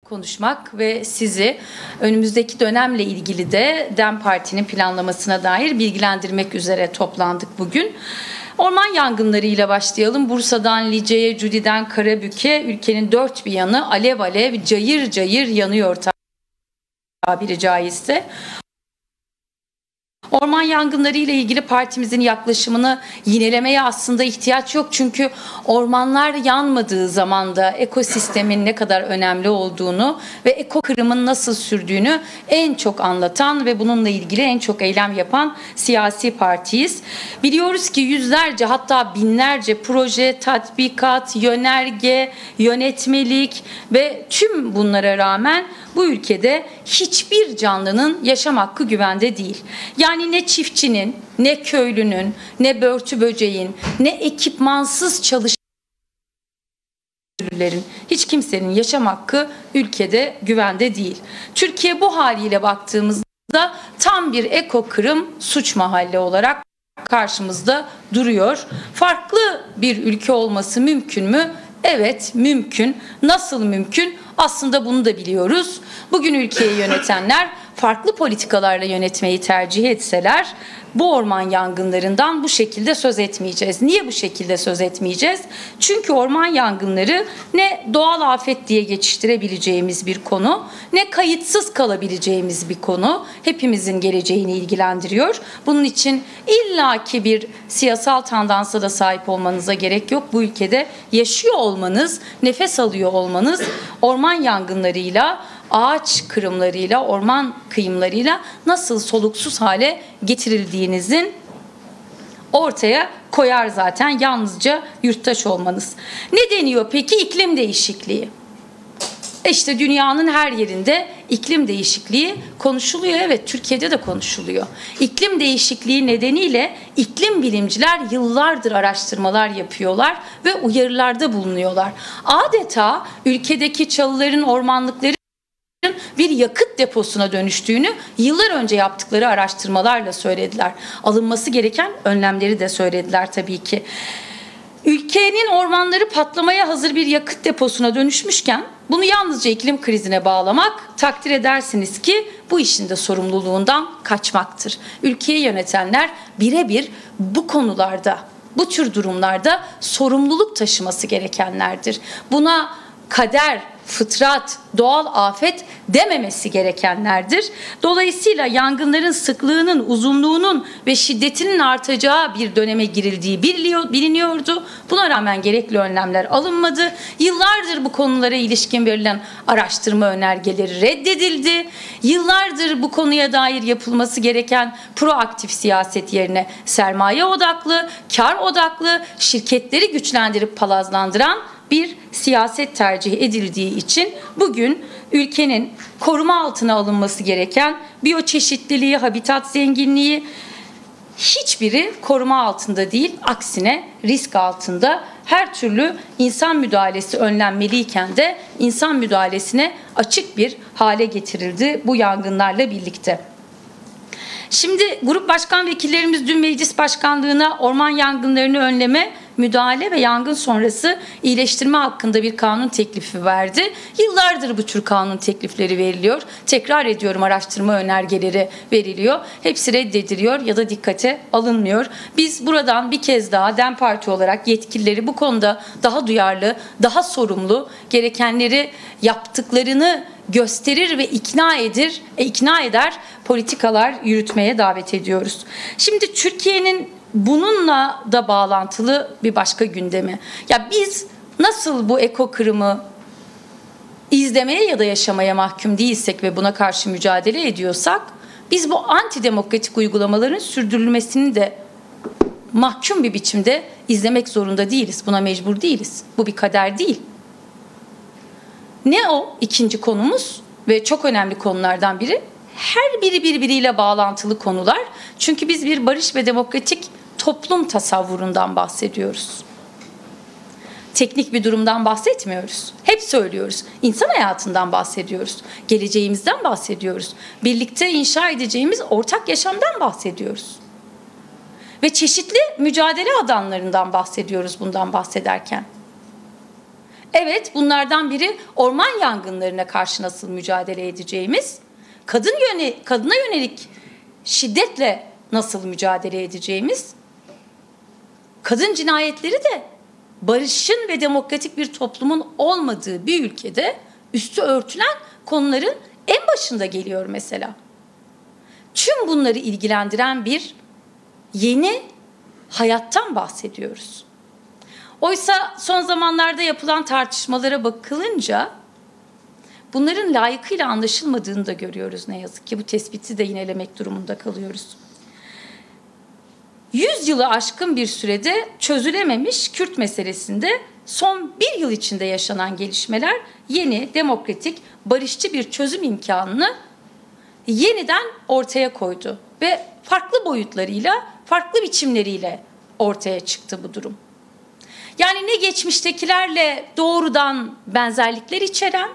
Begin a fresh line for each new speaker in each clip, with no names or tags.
konuşmak ve sizi önümüzdeki dönemle ilgili de DEM Parti'nin planlamasına dair bilgilendirmek üzere toplandık bugün. Orman yangınlarıyla başlayalım. Bursa'dan Lice'ye, Cudi'den Karabük'e ülkenin dört bir yanı alev alev, cayır cayır yanıyor tabiri caizse. Orman yangınları ile ilgili partimizin yaklaşımını yinelemeye aslında ihtiyaç yok. Çünkü ormanlar yanmadığı zaman da ekosistemin ne kadar önemli olduğunu ve eko kırımın nasıl sürdüğünü en çok anlatan ve bununla ilgili en çok eylem yapan siyasi partiyiz. Biliyoruz ki yüzlerce hatta binlerce proje, tatbikat, yönerge, yönetmelik ve tüm bunlara rağmen bu ülkede hiçbir canlının yaşam hakkı güvende değil. Yani ne çiftçinin, ne köylünün, ne börtü böceğin, ne ekipmansız çalışanların, hiç kimsenin yaşam hakkı ülkede güvende değil. Türkiye bu haliyle baktığımızda tam bir eko kırım suç mahalli olarak karşımızda duruyor. Farklı bir ülke olması mümkün mü? Evet, mümkün. Nasıl mümkün? Aslında bunu da biliyoruz. Bugün ülkeyi yönetenler farklı politikalarla yönetmeyi tercih etseler bu orman yangınlarından bu şekilde söz etmeyeceğiz. Niye bu şekilde söz etmeyeceğiz? Çünkü orman yangınları ne doğal afet diye geçiştirebileceğimiz bir konu, ne kayıtsız kalabileceğimiz bir konu. Hepimizin geleceğini ilgilendiriyor. Bunun için illaki bir siyasal tandansa da sahip olmanıza gerek yok. Bu ülkede yaşıyor olmanız, nefes alıyor olmanız orman yangınlarıyla, ağaç kırımlarıyla, orman kıyımlarıyla nasıl soluksuz hale getirildiğinizin ortaya koyar zaten yalnızca yurttaş olmanız. Ne deniyor peki? İklim değişikliği. İşte dünyanın her yerinde iklim değişikliği konuşuluyor. Evet, Türkiye'de de konuşuluyor. İklim değişikliği nedeniyle iklim bilimciler yıllardır araştırmalar yapıyorlar ve uyarılarda bulunuyorlar. Adeta ülkedeki çalıların, ormanlıkların bir yakıt deposuna dönüştüğünü yıllar önce yaptıkları araştırmalarla söylediler. Alınması gereken önlemleri de söylediler tabii ki. Ülkenin ormanları patlamaya hazır bir yakıt deposuna dönüşmüşken bunu yalnızca iklim krizine bağlamak, takdir edersiniz ki bu işin de sorumluluğundan kaçmaktır. Ülkeyi yönetenler birebir bu konularda, bu tür durumlarda sorumluluk taşıması gerekenlerdir. Buna kader, fıtrat, doğal afet dememesi gerekenlerdir. Dolayısıyla yangınların sıklığının, uzunluğunun ve şiddetinin artacağı bir döneme girildiği biliniyordu. Buna rağmen gerekli önlemler alınmadı. Yıllardır bu konulara ilişkin verilen araştırma önergeleri reddedildi. Yıllardır bu konuya dair yapılması gereken proaktif siyaset yerine sermaye odaklı, kar odaklı, şirketleri güçlendirip palazlandıran bir siyaset tercih edildiği için bugün ülkenin koruma altına alınması gereken biyoçeşitliliği, habitat zenginliği hiçbiri koruma altında değil, aksine risk altında. Her türlü insan müdahalesi önlenmeliyken de insan müdahalesine açık bir hale getirildi bu yangınlarla birlikte. Şimdi grup başkan vekillerimiz dün meclis başkanlığına orman yangınlarını önleme, müdahale ve yangın sonrası iyileştirme hakkında bir kanun teklifi verdi. Yıllardır bu tür kanun teklifleri veriliyor. Tekrar ediyorum, araştırma önergeleri veriliyor. Hepsi reddediliyor ya da dikkate alınmıyor. Biz buradan bir kez daha DEM Parti olarak yetkilileri bu konuda daha duyarlı, daha sorumlu, gerekenleri yaptıklarını gösterir ve ikna eder politikalar yürütmeye davet ediyoruz. Şimdi Türkiye'nin bununla da bağlantılı bir başka gündemi. Ya biz nasıl bu eko kırımı izlemeye ya da yaşamaya mahkum değilsek ve buna karşı mücadele ediyorsak, biz bu antidemokratik uygulamaların sürdürülmesini de mahkum bir biçimde izlemek zorunda değiliz. Buna mecbur değiliz. Bu bir kader değil. Ne o ikinci konumuz ve çok önemli konulardan biri? Her biri birbiriyle bağlantılı konular. Çünkü biz bir barış ve demokratik toplum tasavvurundan bahsediyoruz. Teknik bir durumdan bahsetmiyoruz. Hep söylüyoruz. İnsan hayatından bahsediyoruz. Geleceğimizden bahsediyoruz. Birlikte inşa edeceğimiz ortak yaşamdan bahsediyoruz. Ve çeşitli mücadele alanlarından bahsediyoruz bundan bahsederken. Evet, bunlardan biri orman yangınlarına karşı nasıl mücadele edeceğimiz, kadına yönelik şiddetle nasıl mücadele edeceğimiz, kadın cinayetleri de barışın ve demokratik bir toplumun olmadığı bir ülkede üstü örtülen konuların en başında geliyor mesela. Tüm bunları ilgilendiren bir yeni hayattan bahsediyoruz. Oysa son zamanlarda yapılan tartışmalara bakılınca bunların layıkıyla anlaşılmadığını da görüyoruz ne yazık ki. Bu tespiti de yinelemek durumunda kalıyoruz. 100 yılı aşkın bir sürede çözülememiş Kürt meselesinde son bir yıl içinde yaşanan gelişmeler yeni, demokratik, barışçı bir çözüm imkanını yeniden ortaya koydu. Ve farklı boyutlarıyla, farklı biçimleriyle ortaya çıktı bu durum. Yani ne geçmiştekilerle doğrudan benzerlikler içeren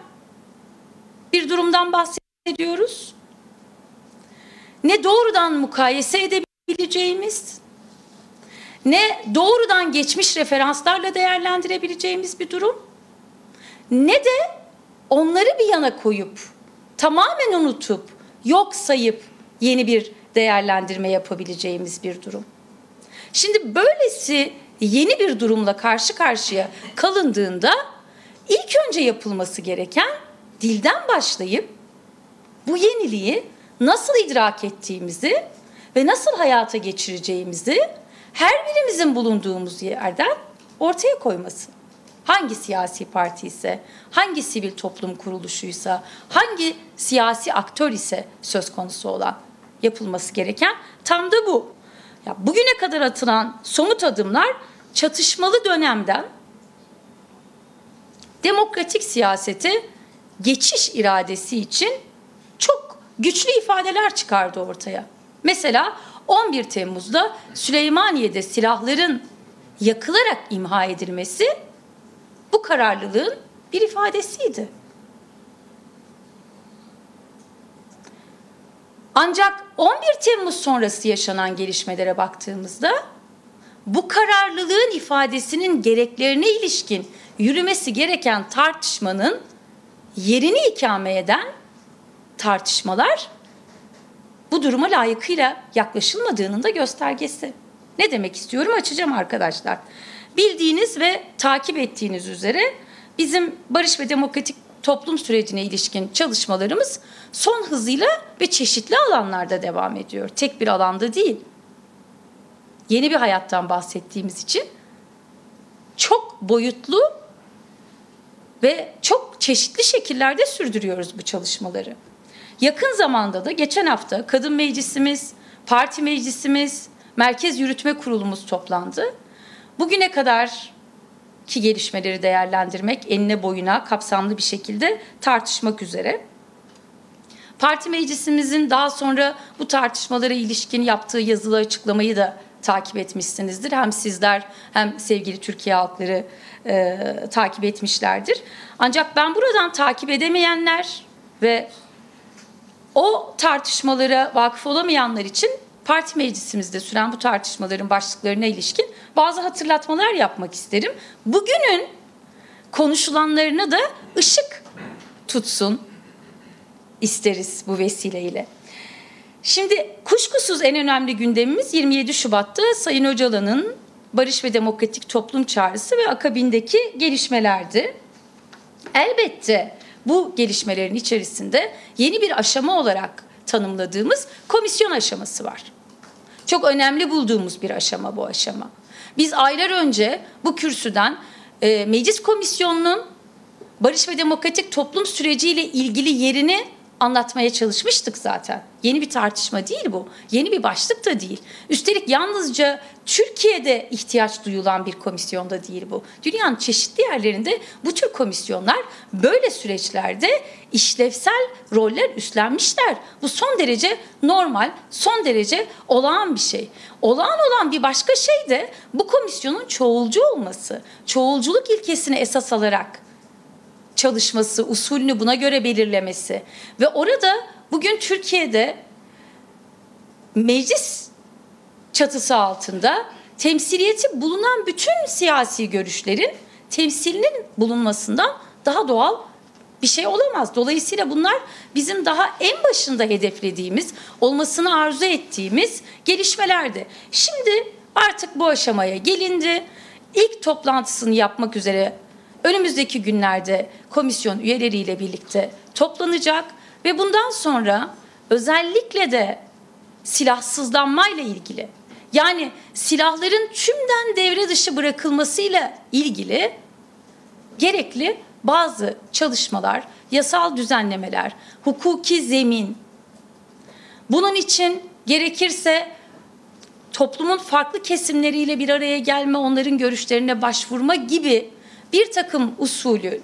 bir durumdan bahsediyoruz, ne doğrudan mukayese edebileceğimiz, ne doğrudan geçmiş referanslarla değerlendirebileceğimiz bir durum, ne de onları bir yana koyup, tamamen unutup, yok sayıp yeni bir değerlendirme yapabileceğimiz bir durum. Şimdi böylesi yeni bir durumla karşı karşıya kalındığında ilk önce yapılması gereken dilden başlayıp bu yeniliği nasıl idrak ettiğimizi ve nasıl hayata geçireceğimizi her birimizin bulunduğumuz yerden ortaya koyması. Hangi siyasi parti ise, hangi sivil toplum kuruluşuysa, hangi siyasi aktör ise söz konusu olan yapılması gereken tam da bu. Ya bugüne kadar atılan somut adımlar çatışmalı dönemden demokratik siyasete geçiş iradesi için çok güçlü ifadeler çıkardı ortaya. Mesela 11 Temmuz'da Süleymaniye'de silahların yakılarak imha edilmesi bu kararlılığın bir ifadesiydi. Ancak 11 Temmuz sonrası yaşanan gelişmelere baktığımızda bu kararlılığın ifadesinin gereklerine ilişkin yürümesi gereken tartışmanın yerini ikame eden tartışmalar bu duruma layıkıyla yaklaşılmadığının da göstergesi. Ne demek istiyorum? Açacağım arkadaşlar. Bildiğiniz ve takip ettiğiniz üzere bizim barış ve demokratik toplum sürecine ilişkin çalışmalarımız son hızıyla ve çeşitli alanlarda devam ediyor. Tek bir alanda değil. Yeni bir hayattan bahsettiğimiz için çok boyutlu ve çok çeşitli şekillerde sürdürüyoruz bu çalışmaları. Yakın zamanda da geçen hafta Kadın Meclisimiz, Parti Meclisimiz, Merkez Yürütme Kurulumuz toplandı. Bugüne kadar ki gelişmeleri değerlendirmek, enine boyuna kapsamlı bir şekilde tartışmak üzere. Parti meclisimizin daha sonra bu tartışmalara ilişkin yaptığı yazılı açıklamayı da takip etmişsinizdir. Hem sizler hem sevgili Türkiye halkları takip etmişlerdir. Ancak ben buradan takip edemeyenler ve o tartışmalara vakıf olamayanlar için parti meclisimizde süren bu tartışmaların başlıklarına ilişkin bazı hatırlatmalar yapmak isterim. Bugünün konuşulanlarına da ışık tutsun isteriz bu vesileyle. Şimdi kuşkusuz en önemli gündemimiz 27 Şubat'ta Sayın Öcalan'ın Barış ve Demokratik Toplum Çağrısı ve akabindeki gelişmelerdi. Elbette bu gelişmelerin içerisinde yeni bir aşama olarak tanımladığımız komisyon aşaması var. Çok önemli bulduğumuz bir aşama bu aşama. Biz aylar önce bu kürsüden Meclis Komisyonu'nun barış ve demokratik toplum süreciyle ilgili yerini anlatmaya çalışmıştık zaten. Yeni bir tartışma değil bu. Yeni bir başlık da değil. Üstelik yalnızca Türkiye'de ihtiyaç duyulan bir komisyonda değil bu. Dünyanın çeşitli yerlerinde bu tür komisyonlar böyle süreçlerde işlevsel roller üstlenmişler. Bu son derece normal, son derece olağan bir şey. Olağan olan bir başka şey de bu komisyonun çoğulcu olması. Çoğulculuk ilkesini esas alarak çalışması, usulünü buna göre belirlemesi ve orada bugün Türkiye'de meclis çatısı altında temsiliyeti bulunan bütün siyasi görüşlerin temsilinin bulunmasından daha doğal bir şey olamaz. Dolayısıyla bunlar bizim daha en başında hedeflediğimiz, olmasını arzu ettiğimiz gelişmelerdi. Şimdi artık bu aşamaya gelindi. İlk toplantısını yapmak üzere önümüzdeki günlerde komisyon üyeleriyle birlikte toplanacak ve bundan sonra özellikle de silahsızlanmayla ilgili, yani silahların tümden devre dışı bırakılmasıyla ilgili gerekli bazı çalışmalar, yasal düzenlemeler, hukuki zemin, bunun için gerekirse toplumun farklı kesimleriyle bir araya gelme, onların görüşlerine başvurma gibi bir takım usulüle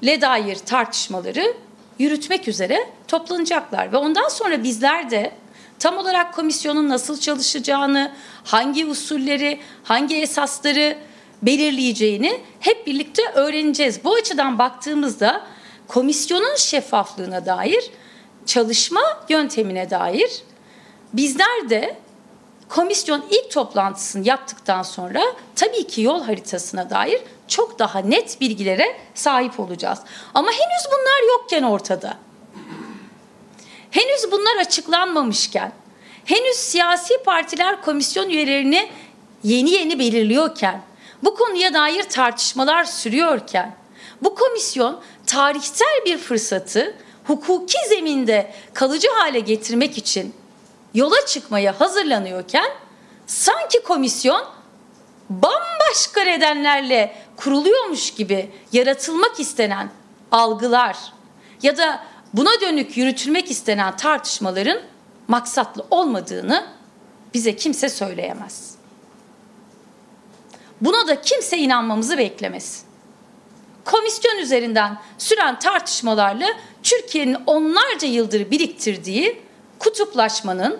dair tartışmaları yürütmek üzere toplanacaklar. Ve ondan sonra bizler de tam olarak komisyonun nasıl çalışacağını, hangi usulleri, hangi esasları belirleyeceğini hep birlikte öğreneceğiz. Bu açıdan baktığımızda komisyonun şeffaflığına dair, çalışma yöntemine dair bizler de komisyon ilk toplantısını yaptıktan sonra tabii ki yol haritasına dair çok daha net bilgilere sahip olacağız. Ama henüz bunlar yokken ortada, henüz bunlar açıklanmamışken, henüz siyasi partiler komisyon üyelerini yeni belirliyorken, bu konuya dair tartışmalar sürüyorken, bu komisyon tarihsel bir fırsatı hukuki zeminde kalıcı hale getirmek için yola çıkmaya hazırlanıyorken, sanki komisyon bambaşka nedenlerle kuruluyormuş gibi yaratılmak istenen algılar ya da buna dönük yürütülmek istenen tartışmaların maksatlı olmadığını bize kimse söyleyemez. Buna da kimse inanmamızı beklemesin. Komisyon üzerinden süren tartışmalarla Türkiye'nin onlarca yıldır biriktirdiği kutuplaşmanın,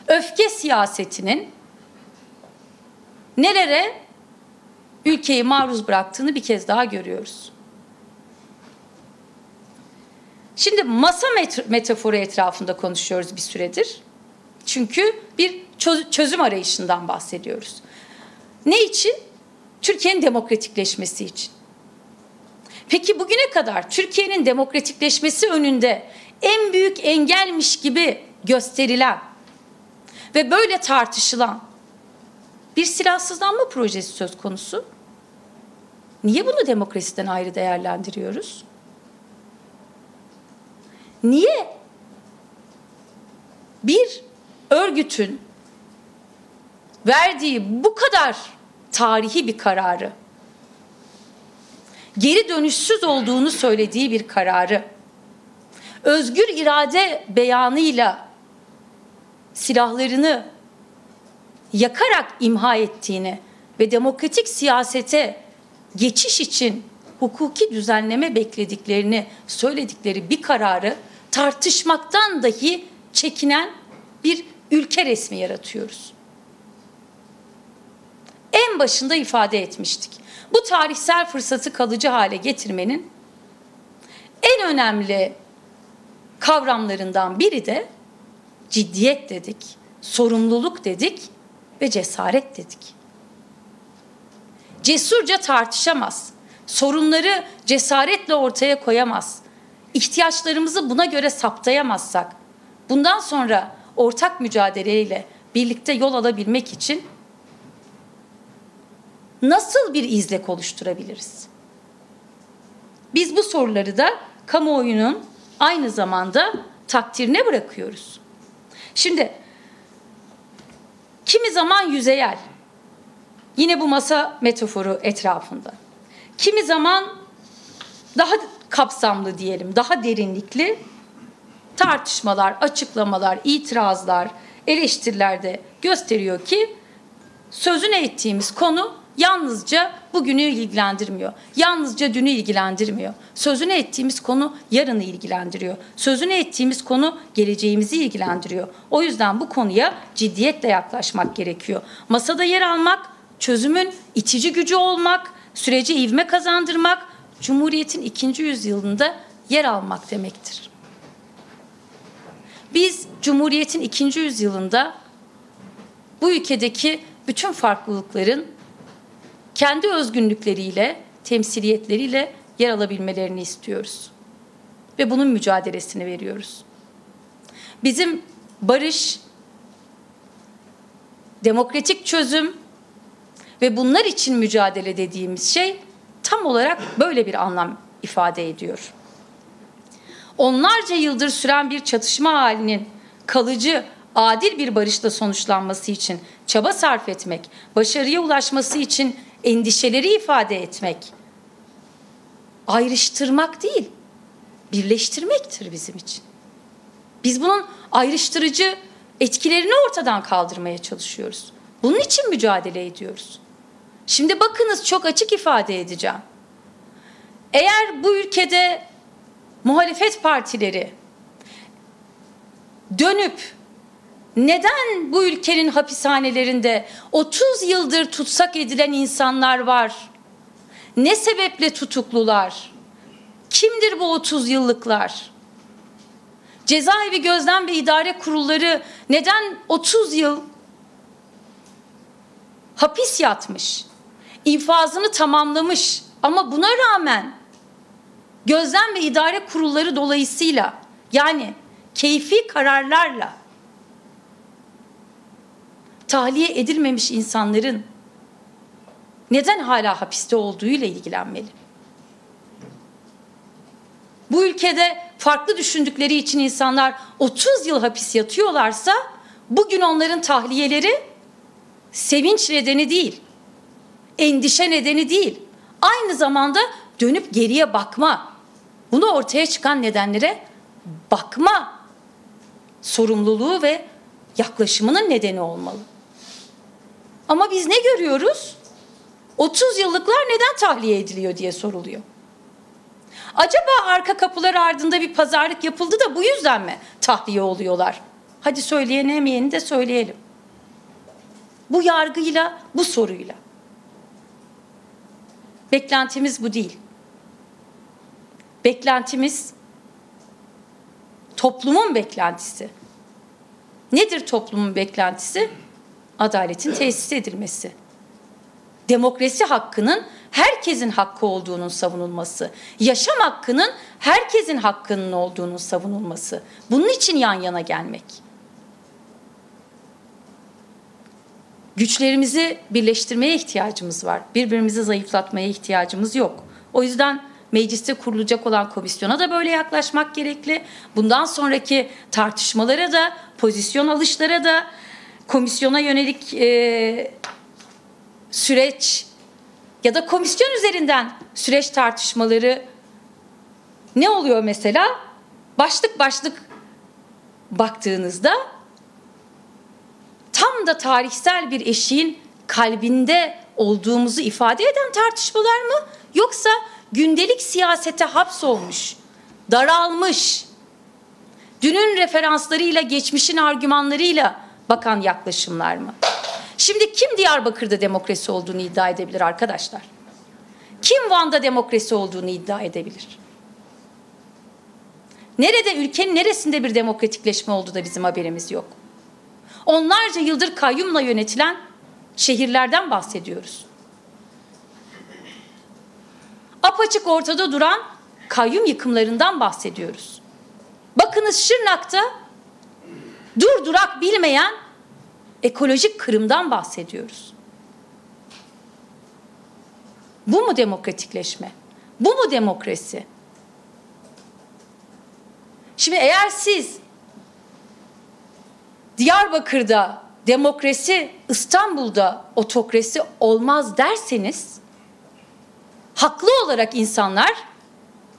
öfke siyasetinin nelere ülkeyi maruz bıraktığını bir kez daha görüyoruz. Şimdi masa metaforu etrafında konuşuyoruz bir süredir. Çünkü bir çözüm arayışından bahsediyoruz. Ne için? Türkiye'nin demokratikleşmesi için. Peki bugüne kadar Türkiye'nin demokratikleşmesi önünde en büyük engelmiş gibi gösterilen ve böyle tartışılan bir silahsızlanma projesi söz konusu. Niye bunu demokrasiden ayrı değerlendiriyoruz? Niye bir örgütün verdiği bu kadar tarihi bir kararı, geri dönüşsüz olduğunu söylediği bir kararı, özgür irade beyanıyla silahlarını yakarak imha ettiğini ve demokratik siyasete geçiş için hukuki düzenleme beklediklerini söyledikleri bir kararı tartışmaktan dahi çekinen bir ülke resmi yaratıyoruz. En başında ifade etmiştik. Bu tarihsel fırsatı kalıcı hale getirmenin en önemli kavramlarından biri de ciddiyet dedik, sorumluluk dedik ve cesaret dedik. Cesurca tartışamaz, sorunları cesaretle ortaya koyamaz, ihtiyaçlarımızı buna göre saptayamazsak, bundan sonra ortak mücadeleyle birlikte yol alabilmek için nasıl bir izlek oluşturabiliriz? Biz bu soruları da kamuoyunun aynı zamanda takdirine bırakıyoruz. Şimdi kimi zaman yüzeyel, yine bu masa metaforu etrafında, kimi zaman daha kapsamlı diyelim, daha derinlikli tartışmalar, açıklamalar, itirazlar, eleştiriler de gösteriyor ki sözünü ettiğimiz konu yalnızca bugünü ilgilendirmiyor. Yalnızca dünü ilgilendirmiyor. Sözünü ettiğimiz konu yarını ilgilendiriyor. Sözünü ettiğimiz konu geleceğimizi ilgilendiriyor. O yüzden bu konuya ciddiyetle yaklaşmak gerekiyor. Masada yer almak, çözümün itici gücü olmak, sürece ivme kazandırmak, Cumhuriyet'in 2. yüzyılında yer almak demektir. Biz Cumhuriyet'in 2. yüzyılında bu ülkedeki bütün farklılıkların kendi özgünlükleriyle, temsiliyetleriyle yer alabilmelerini istiyoruz. Ve bunun mücadelesini veriyoruz. Bizim barış, demokratik çözüm ve bunlar için mücadele dediğimiz şey tam olarak böyle bir anlam ifade ediyor. Onlarca yıldır süren bir çatışma halinin kalıcı, adil bir barışla sonuçlanması için çaba sarf etmek, başarıya ulaşması için endişeleri ifade etmek, ayrıştırmak değil, birleştirmektir bizim için. Biz bunun ayrıştırıcı etkilerini ortadan kaldırmaya çalışıyoruz. Bunun için mücadele ediyoruz. Şimdi bakınız, çok açık ifade edeceğim. Eğer bu ülkede muhalefet partileri dönüp neden bu ülkenin hapishanelerinde 30 yıldır tutsak edilen insanlar var? Ne sebeple tutuklular? Kimdir bu 30 yıllıklar? Cezaevi Gözlem ve İdare Kurulları neden 30 yıl hapis yatmış, infazını tamamlamış ama buna rağmen Gözlem ve İdare Kurulları dolayısıyla, yani keyfi kararlarla tahliye edilmemiş insanların neden hala hapiste olduğuyla ilgilenmeli? Bu ülkede farklı düşündükleri için insanlar 30 yıl hapis yatıyorlarsa bugün onların tahliyeleri sevinç nedeni değil, endişe nedeni değil. Aynı zamanda dönüp geriye bakma, bunu ortaya çıkan nedenlere bakma sorumluluğu ve yaklaşımının nedeni olmalı. Ama biz ne görüyoruz? 30 yıllıklar neden tahliye ediliyor diye soruluyor. Acaba arka kapılar ardında bir pazarlık yapıldı da bu yüzden mi tahliye oluyorlar? Hadi söyleyenemeyeni de söyleyelim. Bu yargıyla, bu soruyla. Beklentimiz bu değil. Beklentimiz toplumun beklentisi. Nedir toplumun beklentisi? Adaletin tesis edilmesi. Demokrasi hakkının herkesin hakkı olduğunun savunulması. Yaşam hakkının herkesin hakkının olduğunun savunulması. Bunun için yan yana gelmek. Güçlerimizi birleştirmeye ihtiyacımız var. Birbirimizi zayıflatmaya ihtiyacımız yok. O yüzden mecliste kurulacak olan komisyona da böyle yaklaşmak gerekli. Bundan sonraki tartışmalara da, pozisyon alışlara da, komisyona yönelik süreç ya da komisyon üzerinden süreç tartışmaları ne oluyor mesela? Başlık başlık baktığınızda tam da tarihsel bir eşiğin kalbinde olduğumuzu ifade eden tartışmalar mı? Yoksa gündelik siyasete hapsolmuş, daralmış, dünün referanslarıyla, geçmişin argümanlarıyla bakan yaklaşımlar mı? Şimdi kim Diyarbakır'da demokrasi olduğunu iddia edebilir arkadaşlar? Kim Van'da demokrasi olduğunu iddia edebilir? Nerede, ülkenin neresinde bir demokratikleşme oldu da bizim haberimiz yok? Onlarca yıldır kayyumla yönetilen şehirlerden bahsediyoruz. Apaçık ortada duran kayyum yıkımlarından bahsediyoruz. Bakınız, Şırnak'ta durdurak bilmeyen ekolojik kırımdan bahsediyoruz. Bu mu demokratikleşme? Bu mu demokrasi? Şimdi eğer siz Diyarbakır'da demokrasi, İstanbul'da otokrasi olmaz derseniz, haklı olarak insanlar,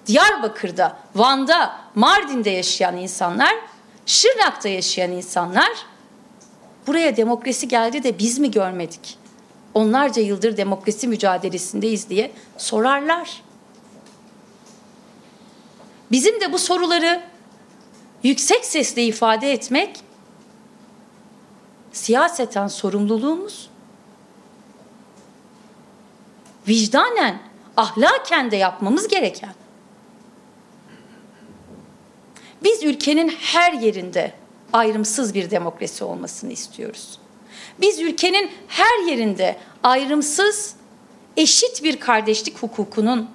Diyarbakır'da, Van'da, Mardin'de yaşayan insanlar, Şırnak'ta yaşayan insanlar, buraya demokrasi geldi de biz mi görmedik? Onlarca yıldır demokrasi mücadelesindeyiz diye sorarlar. Bizim de bu soruları yüksek sesle ifade etmek siyaseten sorumluluğumuz. Vicdanen, ahlaken de yapmamız gereken. Biz ülkenin her yerinde ayrımsız bir demokrasi olmasını istiyoruz. Biz ülkenin her yerinde ayrımsız, eşit bir kardeşlik hukukunun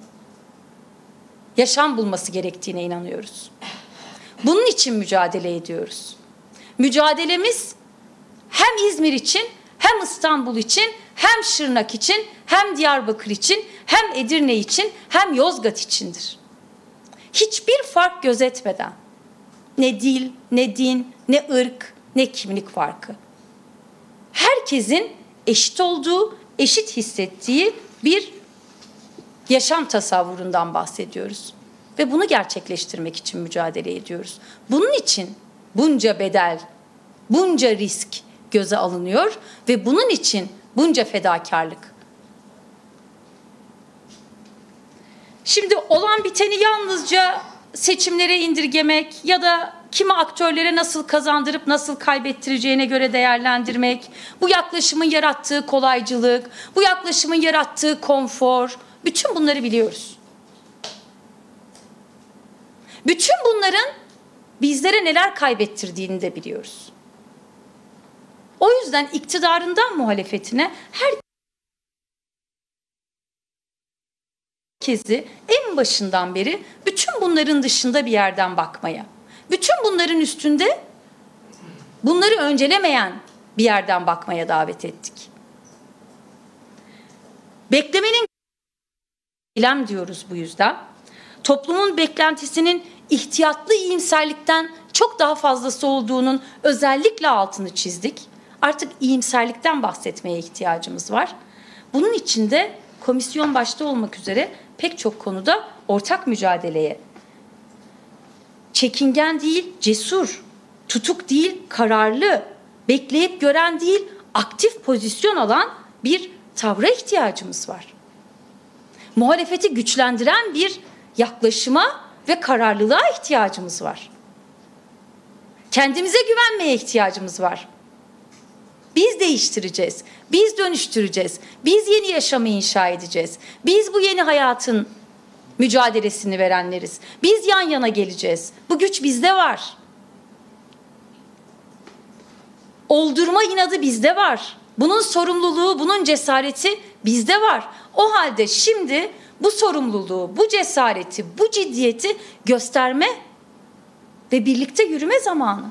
yaşam bulması gerektiğine inanıyoruz. Bunun için mücadele ediyoruz. Mücadelemiz hem İzmir için, hem İstanbul için, hem Şırnak için, hem Diyarbakır için, hem Edirne için, hem Yozgat içindir. Hiçbir fark gözetmeden, ne dil, ne din, ne ırk, ne kimlik farkı. Herkesin eşit olduğu, eşit hissettiği bir yaşam tasavvurundan bahsediyoruz. Ve bunu gerçekleştirmek için mücadele ediyoruz. Bunun için bunca bedel, bunca risk göze alınıyor ve bunun için bunca fedakarlık. Şimdi olan biteni yalnızca seçimlere indirgemek ya da kimi aktörlere nasıl kazandırıp nasıl kaybettireceğine göre değerlendirmek, bu yaklaşımın yarattığı kolaycılık, bu yaklaşımın yarattığı konfor, bütün bunları biliyoruz. Bütün bunların bizlere neler kaybettirdiğini de biliyoruz. O yüzden iktidarından muhalefetine herkesi en başından beri bütün bunların dışında bir yerden bakmaya, bütün bunların üstünde bunları öncelemeyen bir yerden bakmaya davet ettik. Beklemenin eylem diyoruz bu yüzden. Toplumun beklentisinin ihtiyatlı iyimserlikten çok daha fazlası olduğunun özellikle altını çizdik. Artık iyimserlikten bahsetmeye ihtiyacımız var. Bunun için de komisyon başta olmak üzere pek çok konuda ortak mücadeleye, çekingen değil, cesur, tutuk değil, kararlı, bekleyip gören değil, aktif pozisyon alan bir tavra ihtiyacımız var. Muhalefeti güçlendiren bir yaklaşıma ve kararlılığa ihtiyacımız var. Kendimize güvenmeye ihtiyacımız var. Biz değiştireceğiz, biz dönüştüreceğiz, biz yeni yaşamı inşa edeceğiz. Biz bu yeni hayatın mücadelesini verenleriz. Biz yan yana geleceğiz. Bu güç bizde var. Oldurma inadı bizde var. Bunun sorumluluğu, bunun cesareti bizde var. O halde şimdi bu sorumluluğu, bu cesareti, bu ciddiyeti gösterme ve birlikte yürüme zamanı.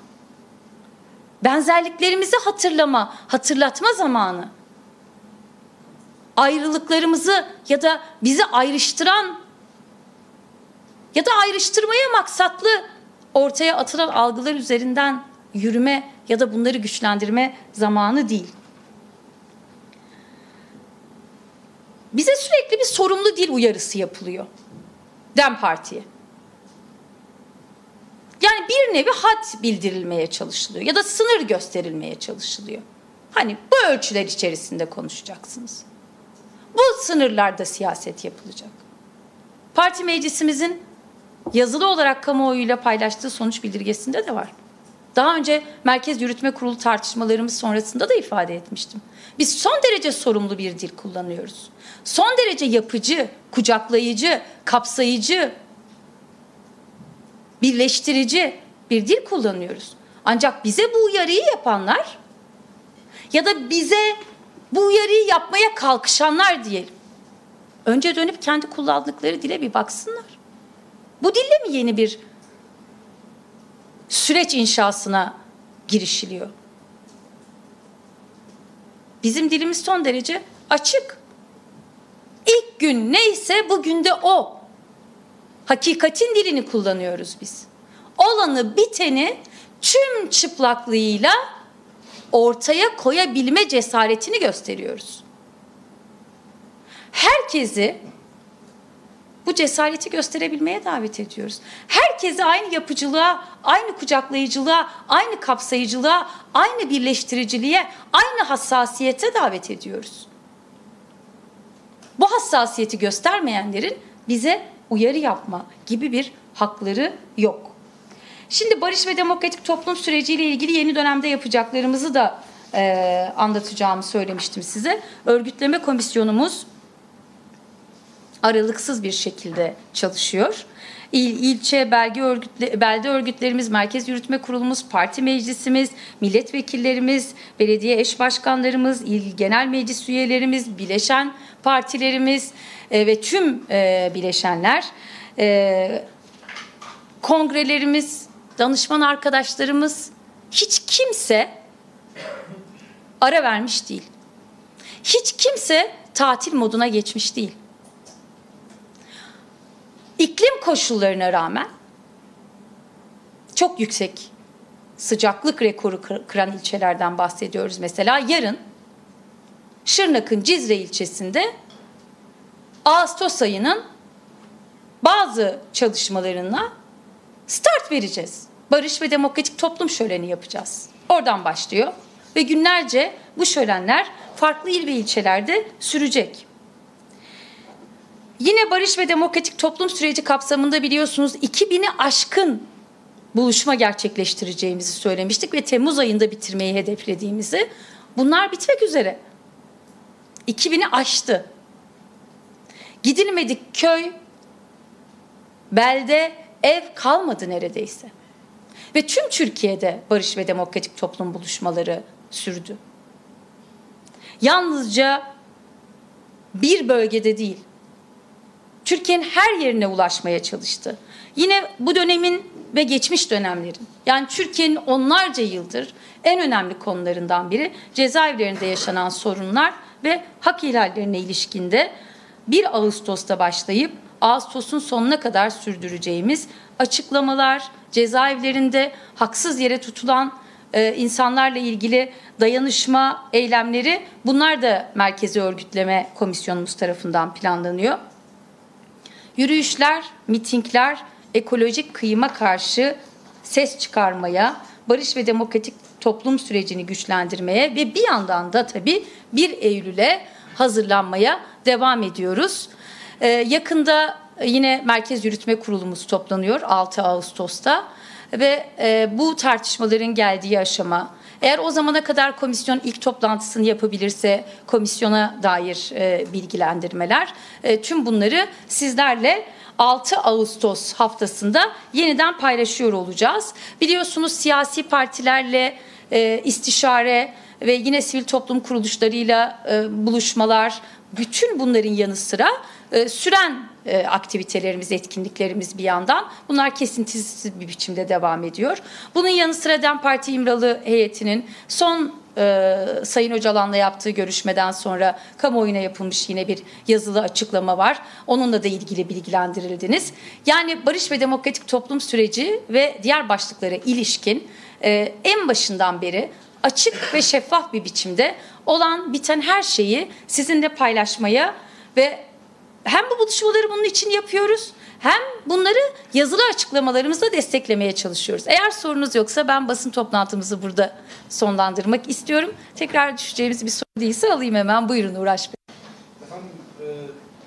Benzerliklerimizi hatırlatma zamanı. Ayrılıklarımızı ya da bizi ayrıştıran ya da ayrıştırmaya maksatlı ortaya atılan algılar üzerinden yürüme ya da bunları güçlendirme zamanı değil. Bize sürekli bir sorumlu dil uyarısı yapılıyor DEM Parti'ye. Yani bir nevi had bildirilmeye çalışılıyor ya da sınır gösterilmeye çalışılıyor. Hani bu ölçüler içerisinde konuşacaksınız. Bu sınırlarda siyaset yapılacak. Parti meclisimizin yazılı olarak kamuoyuyla paylaştığı sonuç bildirgesinde de var. Daha önce Merkez Yürütme Kurulu tartışmalarımız sonrasında da ifade etmiştim. Biz son derece sorumlu bir dil kullanıyoruz. Son derece yapıcı, kucaklayıcı, kapsayıcı, birleştirici bir dil kullanıyoruz. Ancak bize bu uyarıyı yapanlar ya da bize bu uyarıyı yapmaya kalkışanlar diyelim. Önce dönüp kendi kullandıkları dile bir baksınlar. Bu dille mi yeni bir süreç inşasına girişiliyor? Bizim dilimiz son derece açık. İlk gün neyse bugün de o. Hakikatin dilini kullanıyoruz biz. Olanı biteni tüm çıplaklığıyla ortaya koyabilme cesaretini gösteriyoruz. Herkesi bu cesareti gösterebilmeye davet ediyoruz. Herkesi aynı yapıcılığa, aynı kucaklayıcılığa, aynı kapsayıcılığa, aynı birleştiriciliğe, aynı hassasiyete davet ediyoruz. Bu hassasiyeti göstermeyenlerin bize uyarı yapma gibi bir hakları yok. Şimdi barış ve demokratik toplum süreciyle ilgili yeni dönemde yapacaklarımızı da anlatacağımı söylemiştim size. Örgütleme komisyonumuz aralıksız bir şekilde çalışıyor. İlçe, belde örgütlerimiz, Merkez Yürütme Kurulumuz, parti meclisimiz, milletvekillerimiz, belediye eş başkanlarımız, il genel meclis üyelerimiz, bileşen partilerimiz ve tüm bileşenler, kongrelerimiz, danışman arkadaşlarımız, hiç kimse ara vermiş değil. Hiç kimse tatil moduna geçmiş değil. İklim koşullarına rağmen çok yüksek sıcaklık rekoru kıran ilçelerden bahsediyoruz. Mesela yarın Şırnak'ın Cizre ilçesinde Ağustos ayının bazı çalışmalarına start vereceğiz. Barış ve Demokratik Toplum Şöleni yapacağız. Oradan başlıyor ve günlerce bu şölenler farklı il ve ilçelerde sürecek. Yine Barış ve Demokratik Toplum süreci kapsamında biliyorsunuz 2000'i aşkın buluşma gerçekleştireceğimizi söylemiştik ve Temmuz ayında bitirmeyi hedeflediğimizi. Bunlar bitmek üzere. 2000'i aştı. Gidilmedik köy, belde, ev kalmadı neredeyse. Ve tüm Türkiye'de Barış ve Demokratik Toplum buluşmaları sürdü. Yalnızca bir bölgede değil, Türkiye'nin her yerine ulaşmaya çalıştı. Yine bu dönemin ve geçmiş dönemlerin, yani Türkiye'nin onlarca yıldır en önemli konularından biri cezaevlerinde yaşanan sorunlar ve hak ihlallerine ilişkinde 1 Ağustos'ta başlayıp Ağustos'un sonuna kadar sürdüreceğimiz açıklamalar, cezaevlerinde haksız yere tutulan insanlarla ilgili dayanışma eylemleri, bunlar da Merkezi Örgütleme Komisyonumuz tarafından planlanıyor. Yürüyüşler, mitingler, ekolojik kıyıma karşı ses çıkarmaya, barış ve demokratik toplum sürecini güçlendirmeye ve bir yandan da tabii 1 Eylül'e hazırlanmaya devam ediyoruz. Yakında yine Merkez Yürütme Kurulumuz toplanıyor 6 Ağustos'ta ve bu tartışmaların geldiği aşama, eğer o zamana kadar komisyon ilk toplantısını yapabilirse komisyona dair bilgilendirmeler, tüm bunları sizlerle 6 Ağustos haftasında yeniden paylaşıyor olacağız. Biliyorsunuz siyasi partilerle istişare ve yine sivil toplum kuruluşlarıyla buluşmalar, bütün bunların yanı sıra süren aktivitelerimiz, etkinliklerimiz bir yandan. Bunlar kesintisiz bir biçimde devam ediyor. Bunun yanı sıra DEM Parti İmralı heyetinin son Sayın Öcalan'la yaptığı görüşmeden sonra kamuoyuna yapılmış yine bir yazılı açıklama var. Onunla da ilgili bilgilendirildiniz. Yani barış ve demokratik toplum süreci ve diğer başlıklara ilişkin en başından beri açık ve şeffaf bir biçimde olan biten her şeyi sizinle paylaşmaya ve hem bu buluşmaları bunun için yapıyoruz, hem bunları yazılı açıklamalarımızla desteklemeye çalışıyoruz. Eğer sorunuz yoksa ben basın toplantımızı burada sonlandırmak istiyorum. Tekrar düşeceğimiz bir soru değilse alayım hemen. Buyurun Uğraş Bey.
Efendim,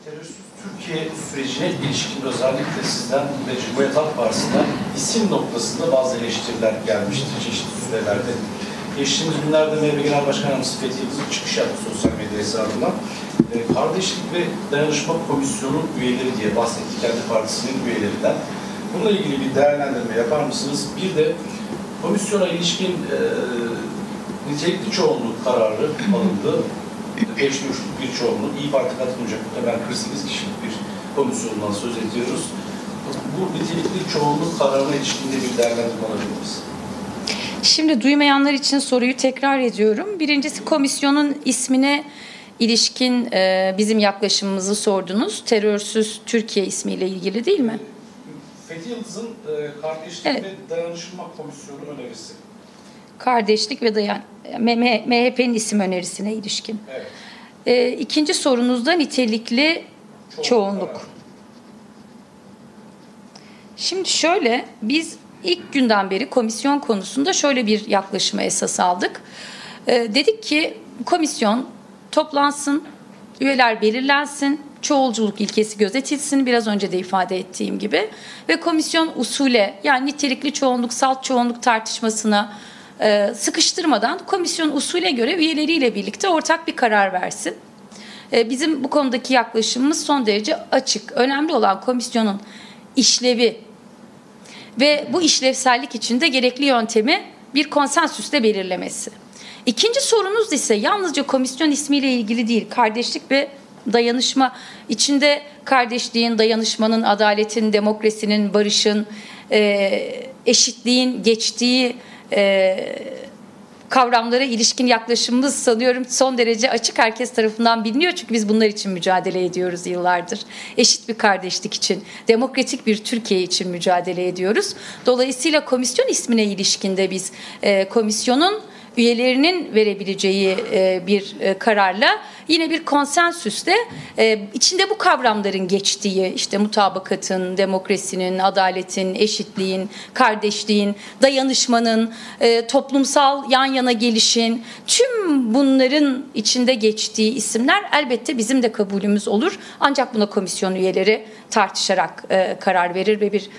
terörsüz Türkiye sürecine ilişkin özellikle sizden ve Cumhuriyet Halk Partisi'nden isim noktasında bazı eleştiriler gelmişti çeşitli sürelerde. Geçtiğimiz günlerde MHP Genel Başkan Yardımcısı Fethi Yıldız çıkış yaptı sosyal medya hesabından. Kardeşlik ve Dayanışma Komisyonu üyeleri diye bahsetti, kendi partisinin üyelerinden. Bununla ilgili bir değerlendirme yapar mısınız? Bir de komisyona ilişkin nitelikli çoğunluk kararı alındı. 5'li 3'lük bir çoğunluk. İYİ Parti katılmayacak, muhtemelen 48 kişilik bir komisyondan söz ediyoruz. Bu nitelikli çoğunluk kararına ilişkinde bir değerlendirme alabilir miyiz?
Şimdi duymayanlar için soruyu tekrar ediyorum. Birincisi, komisyonun ismine ilişkin bizim yaklaşımımızı sordunuz. Terörsüz Türkiye ismiyle ilgili değil mi?
Fethi Yıldız'ın Kardeşlik ve Dayanışma Komisyonu önerisi.
Kardeşlik ve MHP'nin isim önerisine ilişkin. Evet. İkinci sorunuzda nitelikli çoğunluk. Şimdi şöyle, biz ilk günden beri komisyon konusunda şöyle bir yaklaşıma esas aldık. Dedik ki komisyon toplansın, üyeler belirlensin, çoğulculuk ilkesi gözetilsin, biraz önce de ifade ettiğim gibi, ve komisyon usule, yani nitelikli çoğunluk, salt çoğunluk tartışmasına sıkıştırmadan komisyon usule göre üyeleriyle birlikte ortak bir karar versin. bizim bu konudaki yaklaşımımız son derece açık. Önemli olan komisyonun işlevi ve bu işlevsellik içinde gerekli yöntemi bir konsensüsle belirlemesi. İkinci sorunuz ise yalnızca komisyon ismiyle ilgili değil, kardeşlik ve dayanışma içinde kardeşliğin, dayanışmanın, adaletin, demokrasinin, barışın, eşitliğin geçtiği kavramlara ilişkin yaklaşımımız sanıyorum son derece açık, herkes tarafından biliniyor çünkü biz bunlar için mücadele ediyoruz yıllardır. Eşit bir kardeşlik için, demokratik bir Türkiye için mücadele ediyoruz. Dolayısıyla komisyon ismine ilişkinde biz komisyonun üyelerinin verebileceği bir kararla yine bir konsensüsle içinde bu kavramların geçtiği, işte mutabakatın, demokrasinin, adaletin, eşitliğin, kardeşliğin, dayanışmanın, toplumsal yan yana gelişin, tüm bunların içinde geçtiği isimler elbette bizim de kabulümüz olur. Ancak buna komisyon üyeleri tartışarak karar verir ve bir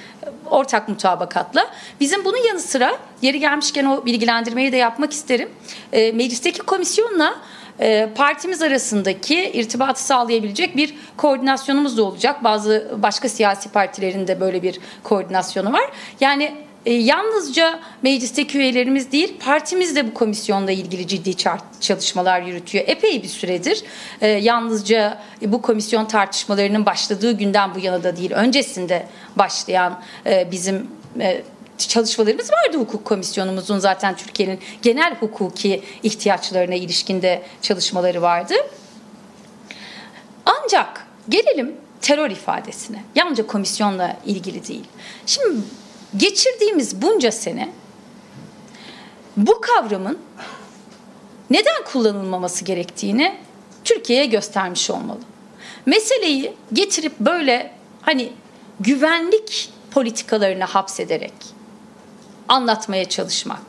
ortak mutabakatla. Bizim bunun yanı sıra yeri gelmişken o bilgilendirmeyi de yapmak isterim. Meclisteki komisyonla partimiz arasındaki irtibatı sağlayabilecek bir koordinasyonumuz da olacak. Bazı başka siyasi partilerin de böyle bir koordinasyonu var. Yani yalnızca meclisteki üyelerimiz değil, partimiz de bu komisyonla ilgili ciddi çalışmalar yürütüyor. Epey bir süredir yalnızca bu komisyon tartışmalarının başladığı günden bu yana da değil, öncesinde başlayan bizim çalışmalarımız vardı. Hukuk komisyonumuzun zaten Türkiye'nin genel hukuki ihtiyaçlarına ilişkinde çalışmaları vardı. Ancak gelelim terör ifadesine. Yalnızca komisyonla ilgili değil. Şimdi geçirdiğimiz bunca sene bu kavramın neden kullanılmaması gerektiğini Türkiye'ye göstermiş olmalı. Meseleyi getirip böyle hani güvenlik politikalarına hapsederek anlatmaya çalışmak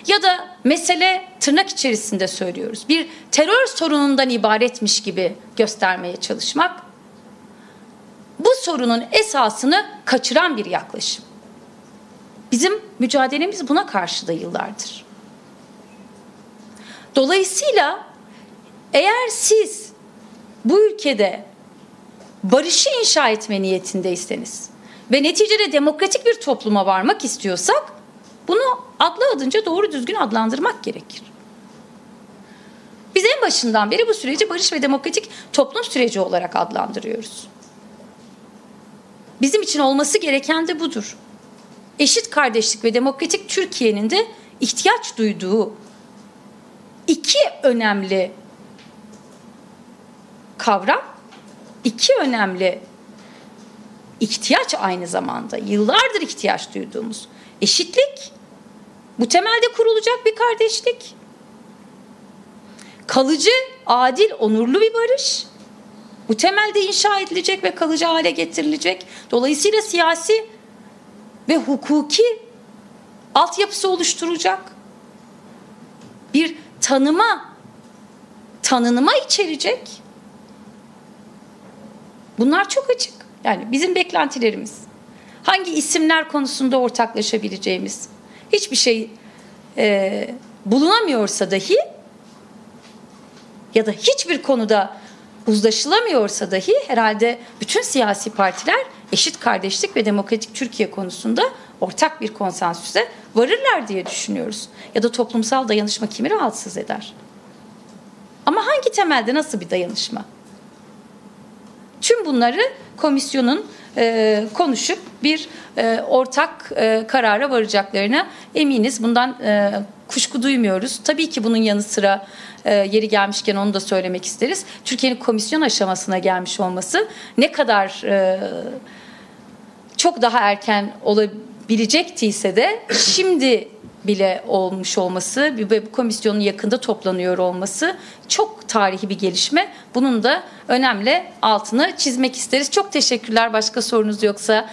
ya da mesele tırnak içerisinde söylüyoruz bir terör sorunundan ibaretmiş gibi göstermeye çalışmak bu sorunun esasını kaçıran bir yaklaşım. Bizim mücadelemiz buna karşı da yıllardır. Dolayısıyla eğer siz bu ülkede barışı inşa etme niyetindeyseniz ve neticede demokratik bir topluma varmak istiyorsak bunu adlı adınca doğru düzgün adlandırmak gerekir. Biz en başından beri bu süreci barış ve demokratik toplum süreci olarak adlandırıyoruz. Bizim için olması gereken de budur. Eşit kardeşlik ve demokratik Türkiye'nin de ihtiyaç duyduğu iki önemli kavram, iki önemli ihtiyaç aynı zamanda, yıllardır ihtiyaç duyduğumuz eşitlik, bu temelde kurulacak bir kardeşlik, kalıcı, adil, onurlu bir barış, bu temelde inşa edilecek ve kalıcı hale getirilecek. Dolayısıyla siyasi ve hukuki altyapısı oluşturacak bir tanınıma içerecek. Bunlar çok açık. Yani bizim beklentilerimiz. Hangi isimler konusunda ortaklaşabileceğimiz hiçbir şey bulunamıyorsa dahi ya da hiçbir konuda uzlaşılamıyorsa dahi herhalde bütün siyasi partiler eşit kardeşlik ve demokratik Türkiye konusunda ortak bir konsensüse varırlar diye düşünüyoruz. Ya da toplumsal dayanışma kimi rahatsız eder? Ama hangi temelde, nasıl bir dayanışma? Tüm bunları komisyonun konuşup bir ortak karara varacaklarına eminiz. Bundan kuşku duymuyoruz. Tabii ki bunun yanı sıra yeri gelmişken onu da söylemek isteriz. Türkiye'nin komisyon aşamasına gelmiş olması ne kadar çok daha erken olabilecektiyse de şimdi bile olmuş olması ve bu komisyonun yakında toplanıyor olması çok tarihi bir gelişme. Bunun da önemli altını çizmek isteriz. Çok teşekkürler. Başka sorunuz yoksa